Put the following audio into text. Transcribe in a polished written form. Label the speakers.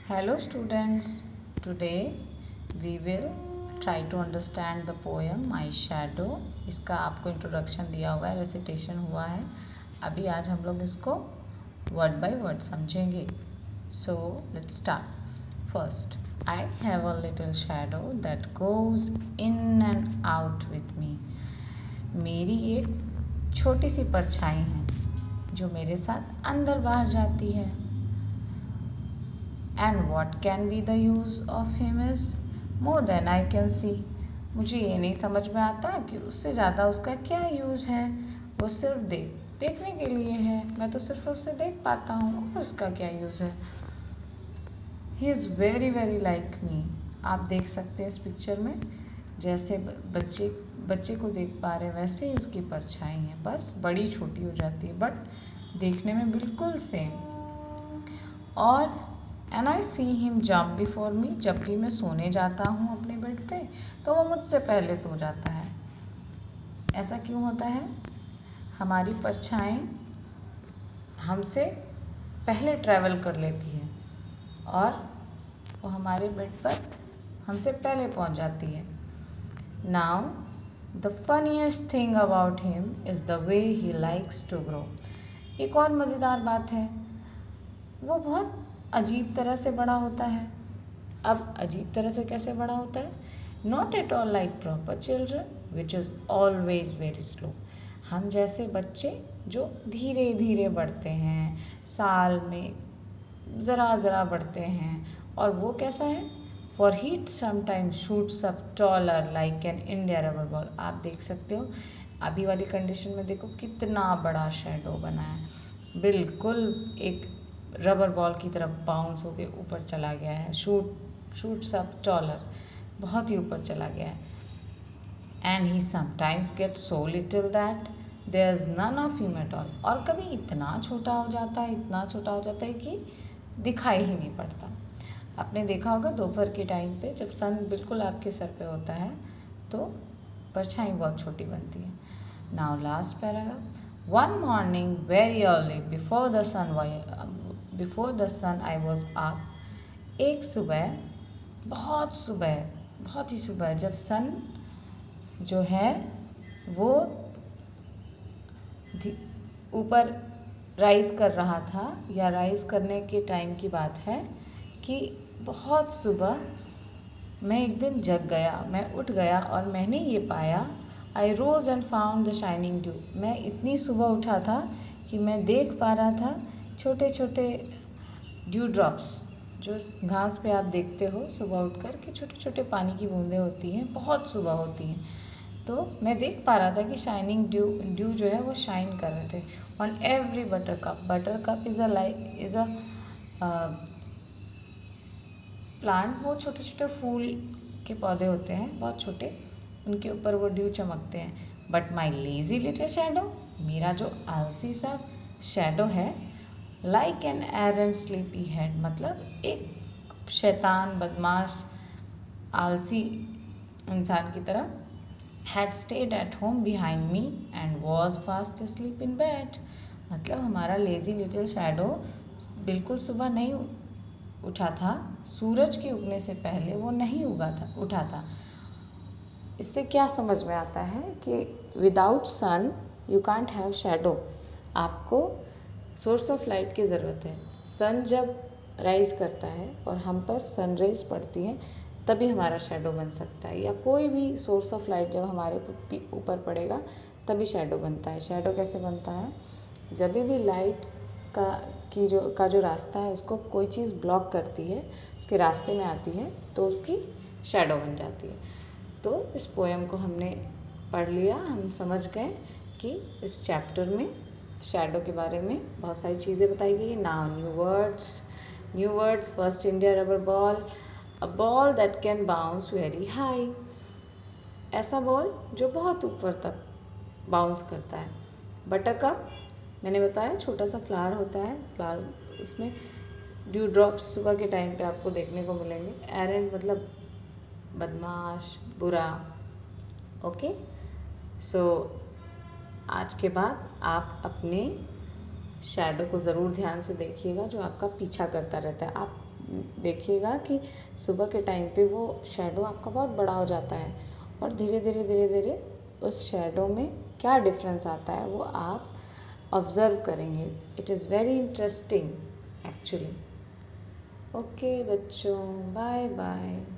Speaker 1: Hello students, today we will try to understand the poem My Shadow। इसका आपको introduction दिया हुआ है, रेसिटेशन हुआ है। अभी आज हम लोग इसको वर्ड बाय वर्ड समझेंगे। So let's start. First, I have a little shadow that goes in and out with me। मेरी एक छोटी सी परछाई है जो मेरे साथ अंदर बाहर जाती है। And what can be the use of him is more than I can see। मुझे ये नहीं समझ में आता कि उससे ज़्यादा उसका क्या यूज़ है। वो सिर्फ देखने के लिए है, मैं तो सिर्फ उससे देख पाता हूँ और उसका क्या यूज़ है। He is very very like me. आप देख सकते हैं इस पिक्चर में, जैसे बच्चे को देख पा रहे हैं वैसे ही उसकी परछाई है, बस बड़ी छोटी हो जाती है बट देखने में बिल्कुल सेम। और and I see him jump before me. जब भी मैं सोने जाता हूँ अपने बेड पे तो वो मुझसे पहले सो जाता है। ऐसा क्यों होता है? हमारी परछाई हमसे पहले ट्रैवल कर लेती है और वो हमारे बेड पर हमसे पहले पहुँच जाती है। Now the funniest thing about him is the way he likes to grow. एक और मज़ेदार बात है, वो बहुत अजीब तरह से बड़ा होता है। अब अजीब तरह से कैसे बड़ा होता है? Not at all like proper children which is always very slow. हम जैसे बच्चे जो धीरे धीरे बढ़ते हैं, साल में ज़रा ज़रा बढ़ते हैं। और वो कैसा है? For heat sometimes shoots up taller like an India rubber ball. आप देख सकते हो अभी वाली कंडीशन में, देखो कितना बड़ा शेडो बना है, बिल्कुल एक रबर बॉल की तरफ बाउंस होके ऊपर चला गया है। शूट्स अप टॉलर, बहुत ही ऊपर चला गया है। And he sometimes get so little that there is none of him at all. और कभी इतना छोटा हो जाता है, इतना छोटा हो जाता है कि दिखाई ही नहीं पड़ता। आपने देखा होगा दोपहर के टाइम पे जब सन बिल्कुल आपके सर पे होता है तो परछाई बहुत छोटी बनती है। Now last paragraph. One morning very early before the sun I was up. एक सुबह, बहुत ही सुबह, जब सन जो है वो ऊपर राइज कर रहा था, या राइज करने के टाइम की बात है कि बहुत सुबह मैं एक दिन जग गया, मैं उठ गया और मैंने ये पाया। I rose and found the shining dew. मैं इतनी सुबह उठा था कि मैं देख पा रहा था छोटे छोटे ड्यू ड्रॉप्स, जो घास पे आप देखते हो सुबह उठकर कि छोटे छोटे पानी की बूंदें होती हैं, बहुत सुबह होती हैं। तो मैं देख पा रहा था कि शाइनिंग ड्यू जो है वो शाइन कर रहे थे on every butter cup is a plant. वो छोटे छोटे फूल के पौधे होते हैं, बहुत छोटे, उनके ऊपर वो ड्यू चमकते हैं। But my lazy little shadow, मेरा जो आलसी सा शैडो है, like an arrant sleepy head, मतलब एक शैतान बदमाश आलसी इंसान की तरह, had stayed at home behind me and was fast asleep in bed। मतलब हमारा लेज़ी लिटिल शैडो बिल्कुल सुबह नहीं उठा था, सूरज के उगने से पहले वो नहीं उठा था। इससे क्या समझ में आता है कि without sun you can't have shadow. आपको सोर्स ऑफ लाइट की ज़रूरत है। सन जब राइज करता है और हम पर सन रेज पड़ती हैं तभी हमारा शैडो बन सकता है, या कोई भी सोर्स ऑफ लाइट जब हमारे ऊपर पड़ेगा तभी शैडो बनता है। शैडो कैसे बनता है? जब भी लाइट का जो रास्ता है उसको कोई चीज़ ब्लॉक करती है, उसके रास्ते में आती है तो उसकी शैडो बन जाती है। तो इस पोएम को हमने पढ़ लिया, हम समझ गए कि इस चैप्टर में शैडो के बारे में बहुत सारी चीज़ें बताई गई। Now new words. First, India rubber ball, a ball that can bounce very high. ऐसा बॉल जो बहुत ऊपर तक बाउंस करता है। बटरकप, मैंने बताया छोटा सा फ्लावर होता है, फ्लावर, उसमें ड्यू ड्रॉप्स सुबह के टाइम पे आपको देखने को मिलेंगे। एरेंट मतलब बदमाश, बुरा। ओके, सो आज के बाद आप अपने शैडो को ज़रूर ध्यान से देखिएगा जो आपका पीछा करता रहता है। आप देखिएगा कि सुबह के टाइम पे वो शेडो आपका बहुत बड़ा हो जाता है और धीरे धीरे उस शेडो में क्या डिफरेंस आता है वो आप ऑब्ज़र्व करेंगे। It is very interesting actually. Okay बच्चों, बाय बाय।